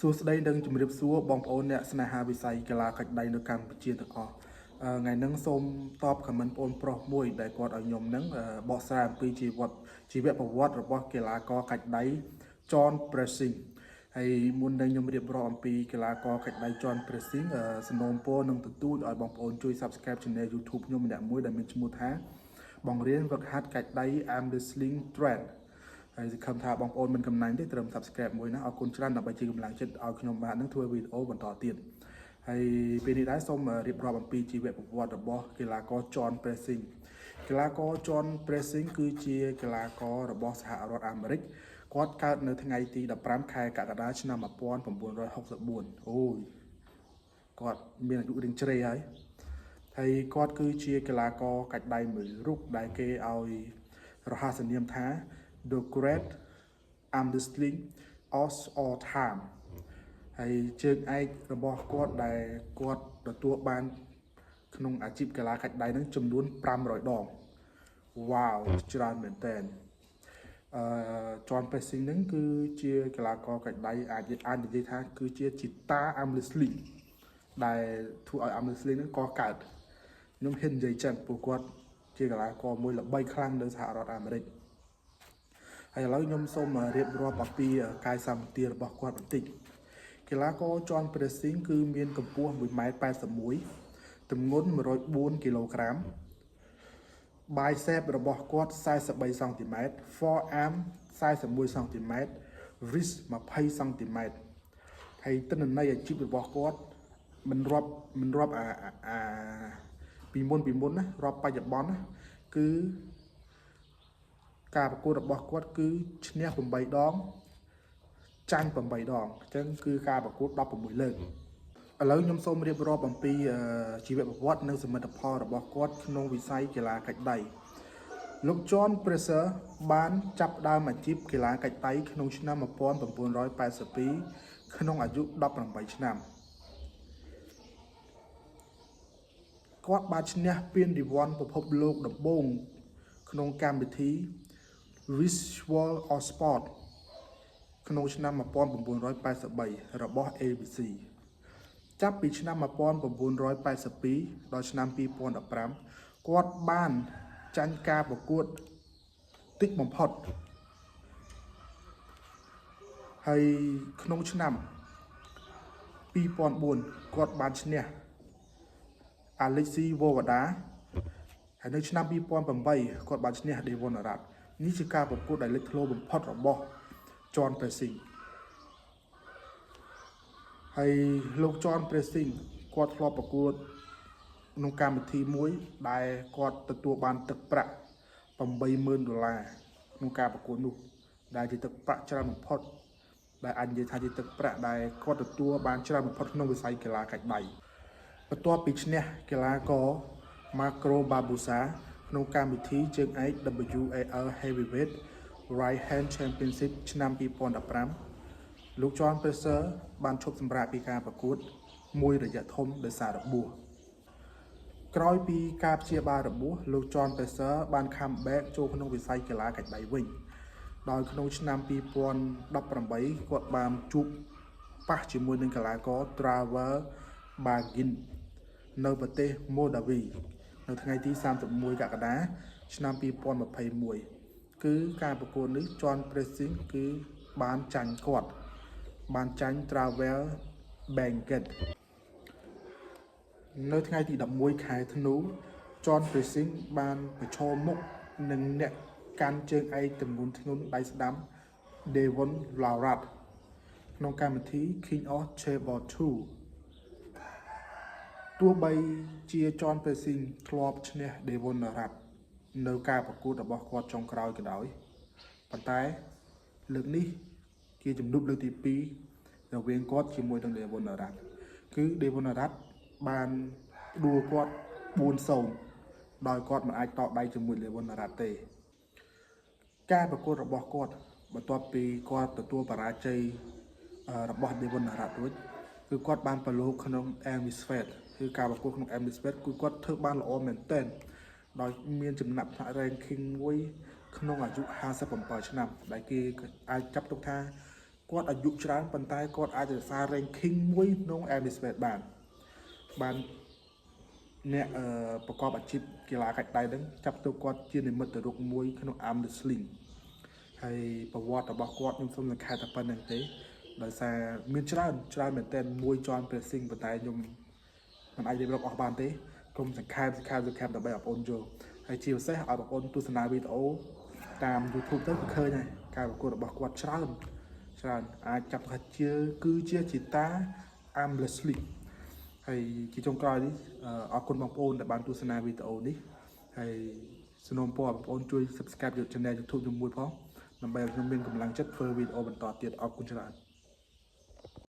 សួស្តីនឹងជំរាបសួរបងប្អូនអ្នកស្នេហាវិស័យកីឡាកាច់ដៃនៅកម្ពុជាទាំងអស់ថ្ងៃនេះសូមតបខមមិនបងប្អូនប្រុសមួយដែលគាត់ឲ្យខ្ញុំនឹងបកស្រាយអំពីជីវប្រវត្តិរបស់កីឡាករកាច់ដៃ John Pressing ហើយមុននឹងខ្ញុំរៀបរាប់អំពីកីឡាករកាច់ដៃ John Pressing សំណូមពរនឹងទទូចឲ្យបងប្អូនជួយ Subscribe Channel YouTube ខ្ញុំម្នាក់មួយដែលមានឈ្មោះថាបង្រៀនវឹកហាត់កាច់ដៃ I'm Wrestling Trend ហើយសង្ឃឹមថាបងប្អូនមិនកំណាញ់ទេត្រឹម Subscribe មួយណាអរគុណច្រើនដើម្បីជាកម្លាំងចិត្តឲ្យខ្ញុំបាននឹងធ្វើវីដេអូបន្តទៀតហើយពេលនេះដែរសូមរៀបរាប់អំពីជីវប្រវត្តិរបស់កីឡាករ John Pressing កីឡាករ John Pressing គឺជាកីឡាកររបស់សហរដ្ឋអាមេរិកគាត់កើតនៅថ្ងៃទី15ខែកក្កដាឆ្នាំ1964អូយគាត់មានអាយុរៀងជ្រេហើយគាត់គឺជាកីឡាករកាច់ដៃមួយរូបដែលគេឲ្យរហស្សនាមថា The Great Wrestling of All Time ហើយជើងឯករបស់គាត់ដែលគាត់ទទួលបានក្នុងអាជីពកីឡាកាច់ដៃនឹងចំនួន500ដងវ៉ាវច្រើនមែនតើJohn Pressing នឹងគឺជាកីឡាករកាច់ដៃអាចនិយាយថាគឺជាជីតា Arm Wrestling ដែលធ្វើឲ្យ Arm Wrestling នឹងកកើតខ្ញុំហ៊ាននិយាយចឹងព្រោះគាត់ជាកីឡាករមួយល្បីខ្លាំងនៅសហរដ្ឋអាមេរិកហើយឥឡូវខ្ញុំសូមរៀបរាប់អំពីកាយសម្បទារបស់គាត់បន្តិចកីឡាករ John Pressing គឺមានកម្ពស់ 1m81 ទម្ងន់104គីឡូក្រាមbicep របស់គាត់43សង់ទីម៉ែត្រ forearm 41សង់ទីម៉ែត្រ wrist 20សង់ទីម៉ែត្រហើយទិន្នន័យអាជីពរបស់គាត់មិនរាប់ពីមុនណារាប់បច្ចុប្បន្នណាគឺការប្រកួតរបស់គាត់គឺឈ្នះ8ដងចាញ់8ដងអញ្ចឹងគឺការប្រកួត16លើកឥឡូវខ្ញុំសូមរៀបរាប់អំពីជីវប្រវត្តិនិងសមិទ្ធផលរបស់គាត់ក្នុងវិស័យកីឡាកាច់ដៃលោក John Pressing បានចាប់ផ្ដើមអាជីពកីឡាកាច់ដៃក្នុងឆ្នាំ1982ក្នុងអាយុ18ឆ្នាំគាត់បានឈ្នះពានរង្វាន់ពិភពលោកដំបូងក្នុងកម្មវិធី Visual of Sport ក្នុងឆ្នាំ1983របស់ ABC ចាប់ពីឆ្នាំ1982ដល់ឆ្នាំ2015គាត់បានចាញ់ការប្រកួតតិចបំផុតហើយក្នុងឆ្នាំ2004គាត់បានឈ្នះ Alexei Vovada ហើយនៅឆ្នាំ2008គាត់បានឈ្នះ Devon Arad នេះជាការប្រកួតដែលលេចធ្លោបំផុតរបស់ John Pressing ហើយលោក John Pressing គាត់ធ្លាប់ប្រកួតក្នុងកម្មវិធីមួយដែលគាត់ទទួលបានទឹកប្រាក់$80000ក្នុងការប្រកួតនោះដែលជាទឹកប្រាក់ច្រើនបំផុតដែលអាចនិយាយថាជាទឹកប្រាក់ដែលគាត់ទទួលបានច្រើនបំផុតក្នុងវិស័យកីឡាកាច់ដៃបន្ទាប់ពីឈ្នះកីឡាករ Marco Barbosa ក្នុងកម្មវិធីជើងឯក WAL Heavyweight Right Hand Championship ឆ្នាំ2015លោក John Pressing បានឈប់សម្រាកពីការប្រកួតមួយរយៈធំដោយសាររបួសក្រោយពីការព្យាបាលរបួសលោក John Pressing បាន comeback ចូលក្នុងវិស័យកីឡាកាច់ដៃវិញដោយក្នុងឆ្នាំ2018គាត់បានជួបប៉ះជាមួយនឹងកីឡាករ Travel Bagin នៅប្រទេស Moldavia នៅថ្ងៃទី31កក្កដាឆ្នាំ2021គឺការប្រកួតនេះ John Pressing គឺបានចាញ់គាត់បានចាញ់ Travel Bagin នៅថ្ងៃទី11ខែធ្នូ John Pressing បានប្រឈមមុខនឹងអ្នកកាន់ជើងឯកទម្ងន់ធ្ងន់ដៃស្ដាំ Devon Arad ក្នុងកម្មវិធី King of Table 2ទោះបីជា John Pressing ធ្លាប់ឈ្នះ Devon Arad នៅការប្រកួតរបស់គាត់ចុងក្រោយក៏ដោយប៉ុន្តែលើកនេះជាជំនួបលើកទី2រវាងគាត់ជាមួយនឹង Devon Arad គឺ Devon Arad បានដួលគាត់ 4-0 ដោយគាត់មិនអាចតដៃជាមួយ Devon Arad ទេការប្រកួតរបស់គាត់បន្ទាប់ពីគាត់ទទួលបរាជ័យរបស់ Devon Arad រួចគឺគាត់បានប្រឡូកក្នុង Amisphere គឺការប្រកួតក្នុង Amisphere គឺគាត់ធ្វើបានល្អមែនទែនដោយមានចំណាត់ថ្នាក់ ranking មួយក្នុងអាយុ57ឆ្នាំដែលគេអាចចាប់ទុកថា គាត់អាយុច្រើនប៉ុន្តែគាត់អាចរក្សា ranking មួយក្នុង Air Space បានអ្នកប្រកបអាជីពកីឡាកាច់ដៃហ្នឹងចាប់ទៅគាត់ជានិមិត្តរូបមួយក្នុង arm wrestling ហើយប្រវត្តិរបស់គាត់ខ្ញុំសូមសង្ខេបតែប៉ុណ្្នឹងទេដោយសារមានច្រើនមែនទែនមួយជាន់ព្រះសិង្ហប៉ុន្តែខ្ញុំមិនអាចរៀបរាប់អស់បានទេគុំសង្ខេបដើម្បីបងប្អូនយល់ហើយជាពិសេសឲ្យបងប្អូនទស្សនាវីដេអូតាម YouTube ទៅគឺឃើញហើយការប្រកួតរបស់គាត់ច្រើនអាចចាប់ថាគឺជាជីតា arm wrestling ហើយជាចុងក្រោយនេះអរគុណបងប្អូនដែលបានទស្សនាវីដេអូនេះហើយសូមបងប្អូនជួយ Subscribe YouTube ជាមួយផងដើម្បីឲ្យខ្ញុំមានកម្លាំងចិត្តធ្វើវីដេអូបន្តទៀតអរគុណច្រើន